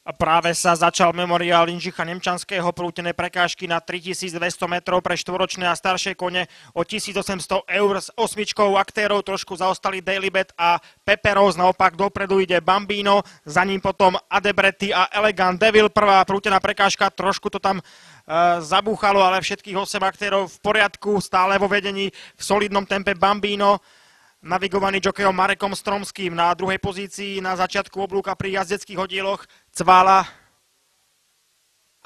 Práve sa začal memoriál Jindřicha Nemčanského, prútené prekážky na 3200 metrov pre štvoročné a staršie kone o 1800 eur s osmičkou aktérov, trošku zaostali Dailybet a Pepperose, naopak dopredu ide Bambino, za ním potom Adebretti a Elegant Devil, prvá prútená prekážka, trošku to tam zabúchalo, ale všetkých 8 aktérov v poriadku, stále vo vedení v solidnom tempe Bambino, navigovaný jokejom Marekom Stromským, na druhej pozícii na začiatku oblúka pri jazdeckých oddieloch Cvála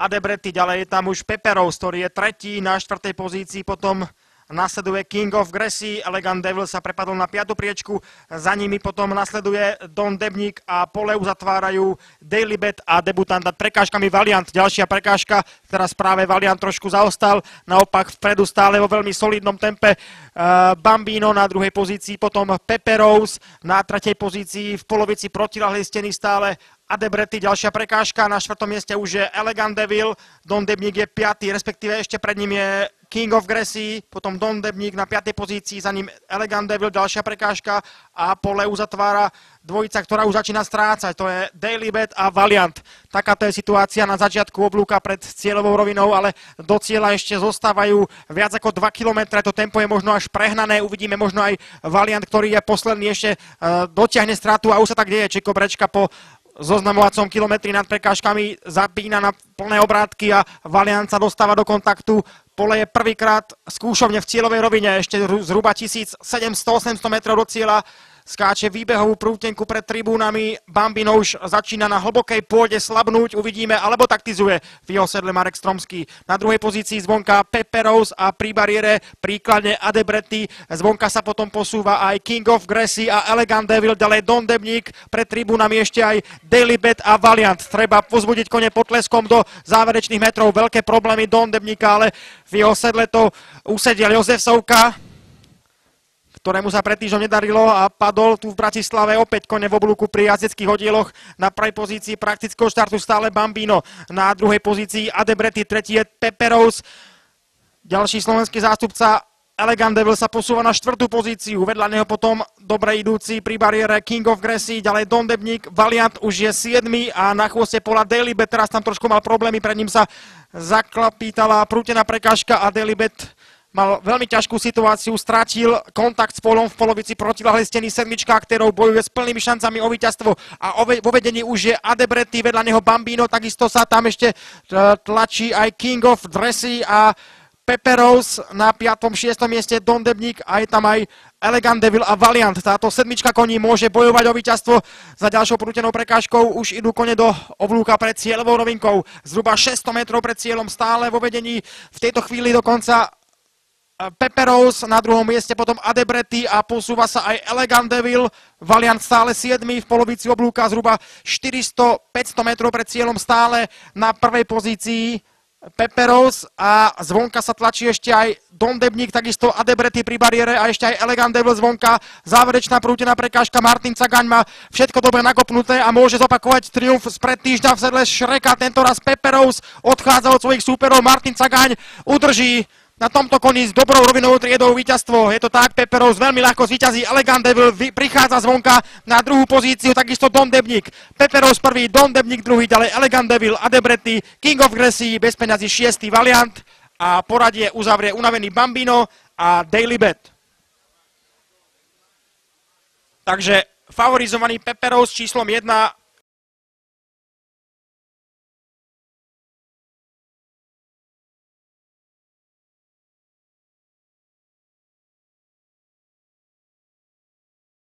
Adebretti, ďalej je tam už Pepperose, ktorý je tretí na štvrtej pozícii, potom nasleduje King of Gracie, Elegant Devil sa prepadol na 5. priečku, za nimi potom nasleduje Don Debník a pole uzatvárajú Dailybet a debutant nad prekážkami Valiant. Ďalšia prekážka, teraz práve Valiant trošku zaostal, naopak vpredu stále vo veľmi solidnom tempe Bambino na druhej pozícii, potom Pepperose na tretej pozícii, v polovici protiľahlej steny stále Adebretti, ďalšia prekážka, na 4. mieste už je Elegant Devil, Don Debník je 5., respektíve ešte pred ním je King of Gracie, potom Don Debník na 5. pozícii, za ním Elegant Devil, ďalšia prekážka a pole uzatvára dvojica, ktorá už začína strácať, to je Dailybet a Valiant. Takáto je situácia na začiatku oblúka pred cieľovou rovinou, ale do cieľa ešte zostávajú viac ako 2 km, to tempo je možno až prehnané, uvidíme možno aj Valiant, ktorý je posledný, ešte dotiahne stratu a už sa tak deje, Čeko Brečka po zoznamovacom kilometri nad prekážkami zapína na plné obrátky a Valiant sa dostáva do kontaktu. Pole je prvýkrát skúšovne v cieľovej rovine, ešte zhruba 1700-800 metrov do cieľa. Skáče výbehovú prútenku pred tribúnami. Bambino už začína na hlbokej pôde slabnúť, uvidíme, alebo taktizuje v jeho sedle Marek Stromský. Na druhej pozícii zvonka Pepperose a pri bariére príkladne Adebretti. Zvonka sa potom posúva aj King of Gracie a Elegant Devil, ďalej Don Debník, pred tribúnami ešte aj Dailybet a Valiant. Treba pozbudiť kone potleskom do záverečných metrov. Veľké problémy Don Debníka, ale v jeho sedle to usediel Jozef Souka, ktorému sa pred týždňom nedarilo a padol tu v Bratislave opäť kone v oblúku pri jazdeckých oddieloch. Na prvej pozícii praktického štartu stále Bambino, na druhej pozícii Adebretti, tretí je Pepperose. Ďalší slovenský zástupca Elegant Devil sa posúva na 4. pozíciu, vedľa neho potom dobre idúci pri bariére King of Gracie, ďalej Don Debník, Valiant už je 7. a na chvoste pola Dailybet, teraz tam trošku mal problémy, pred ním sa zaklapítala prútená prekážka a Dailybet mal veľmi ťažkú situáciu, strátil kontakt s polom v polovici protiľahlej steny, sedmička aktérov bojuje s plnými šancami o víťazstvo a vo vedení už je Adebretti, vedľa neho Bambino, takisto sa tam ešte tlačí aj King of Gracie a Pepperose, na 5. 6. mieste Don Debník a je tam aj Elegant Devil a Valiant. Táto sedmička koní môže bojovať o víťazstvo. Za ďalšou prútenou prekážkou už idú kone do oblúka pred cieľovou rovinkou. Zhruba 600 metrov pred cieľom, stále vo vedení v tejto chvíli dokonca Pepperose, na druhom mieste potom Adebretti a posúva sa aj Elegant Devil. Valiant stále 7. v polovici oblúka, zhruba 400-500 metrov pred cieľom, stále na prvej pozícii Pepperose a zvonka sa tlačí ešte aj Don Debník, takisto Adebretti pri bariére a ešte aj Elegant Devil zvonka. Záverečná prútená prekážka, Martin Cagaň má všetko dobre nakopnuté a môže zopakovať triumf spred týždňa v sedle Šreka. Tentoraz Pepperose odchádza od svojich súperov, Martin Cagaň udrží na tomto koni s dobrou rovinovou triedou víťazstvo. Je to tak, Pepperose veľmi ľahko zvíťazí, Elegant Devil prichádza zvonka na druhú pozíciu, takisto Don Debník. Pepperose prvý, Don Debník druhý, ďalej Elegant Devil, Adebretti, King of Gracie, bez peňazí 6. Valiant a poradie uzavrie unavený Bambino a Dailybet. Takže favorizovaný Pepperose číslom 1